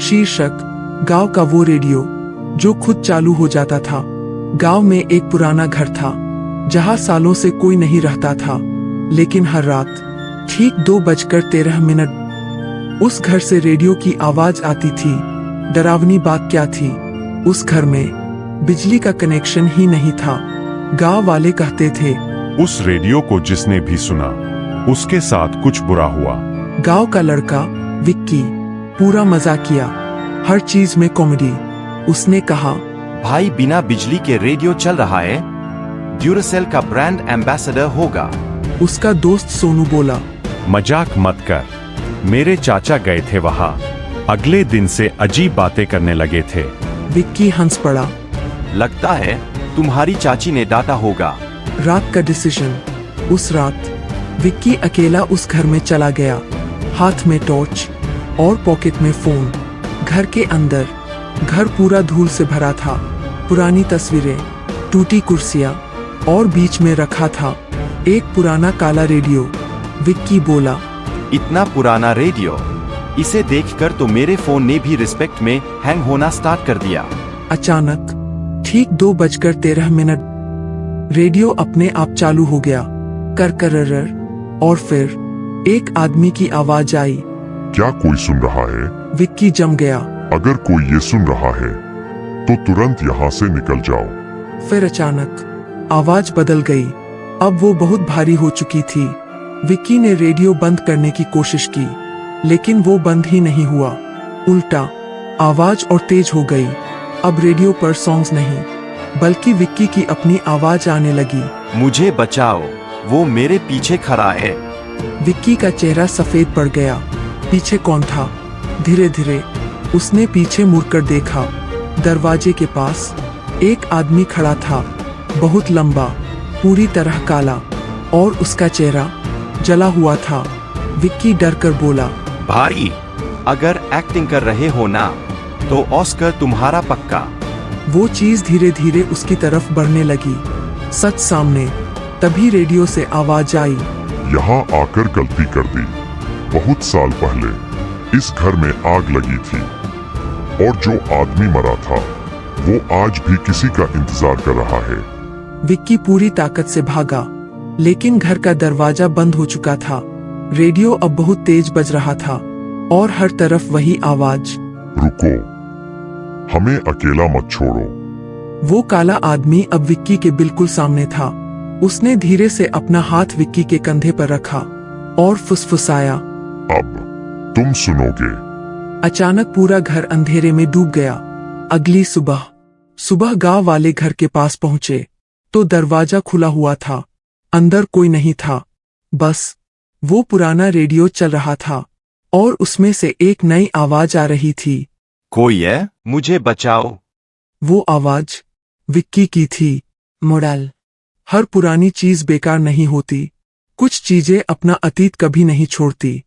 शीर्षक गांव का वो रेडियो जो खुद चालू हो जाता था। गांव में एक पुराना घर था जहां सालों से कोई नहीं रहता था, लेकिन हर रात ठीक 2:13 उस घर से रेडियो की आवाज आती थी। डरावनी बात क्या थी, उस घर में बिजली का कनेक्शन ही नहीं था। गांव वाले कहते थे, उस रेडियो को जिसने भी सुना उसके साथ कुछ बुरा हुआ। गांव का लड़का विक्की पूरा मजा किया, हर चीज में कॉमेडी। उसने कहा, भाई बिना बिजली के रेडियो चल रहा है, ड्यूरासेल का ब्रांड एम्बेसडर होगा। उसका दोस्त सोनू बोला, मजाक मत कर, मेरे चाचा गए थे वहां, अगले दिन से अजीब बातें करने लगे थे। विक्की हंस पड़ा। लगता है तुम्हारी चाची ने डांटा होगा। रात का डिसीजन। उस रात विक्की अकेला उस घर में चला गया, हाथ में टॉर्च और पॉकेट में फोन। घर के अंदर घर पूरा धूल से भरा था, पुरानी तस्वीरें, टूटी कुर्सियां और बीच में रखा था एक पुराना काला रेडियो। विक्की बोला, इतना पुराना रेडियो, इसे देखकर तो मेरे फोन ने भी रिस्पेक्ट में हैंग होना स्टार्ट कर दिया। अचानक ठीक 2:13 रेडियो अपने आप चालू हो गया, कर और फिर एक आदमी की आवाज आई, क्या कोई सुन रहा है? विक्की जम गया। अगर कोई ये सुन रहा है तो तुरंत यहाँ से निकल जाओ। फिर अचानक आवाज बदल गई, अब वो बहुत भारी हो चुकी थी। विक्की ने रेडियो बंद करने की कोशिश की, लेकिन वो बंद ही नहीं हुआ। उल्टा आवाज और तेज हो गई। अब रेडियो पर सॉन्ग्स नहीं, बल्कि विक्की की अपनी आवाज आने लगी। मुझे बचाओ, वो मेरे पीछे खड़ा है। विक्की का चेहरा सफेद पड़ गया। पीछे कौन था? धीरे धीरे उसने पीछे मुड़कर देखा। दरवाजे के पास एक आदमी खड़ा था, बहुत लंबा, पूरी तरह काला, और उसका चेहरा जला हुआ था। विक्की डर कर बोला, भाई अगर एक्टिंग कर रहे हो ना तो ऑस्कर तुम्हारा पक्का। वो चीज धीरे धीरे उसकी तरफ बढ़ने लगी, सच सामने। तभी रेडियो से आवाज आई, यहाँ आकर गलती कर दी। बहुत साल पहले इस घर में आग लगी थी और जो आदमी मरा था वो आज भी किसी का इंतजार कर रहा है। विक्की पूरी ताकत से भागा, लेकिन घर का दरवाजा बंद हो चुका था। रेडियो अब बहुत तेज बज रहा था और हर तरफ वही आवाज, रुको, हमें अकेला मत छोड़ो। वो काला आदमी अब विक्की के बिल्कुल सामने था। उसने धीरे से अपना हाथ विक्की के कंधे पर रखा और फुसफुसाया, अब तुम सुनोगे। अचानक पूरा घर अंधेरे में डूब गया। अगली सुबह गांव वाले घर के पास पहुंचे तो दरवाजा खुला हुआ था। अंदर कोई नहीं था, बस वो पुराना रेडियो चल रहा था और उसमें से एक नई आवाज आ रही थी, कोई है, मुझे बचाओ। वो आवाज विक्की की थी। मोरल, हर पुरानी चीज बेकार नहीं होती, कुछ चीजें अपना अतीत कभी नहीं छोड़ती।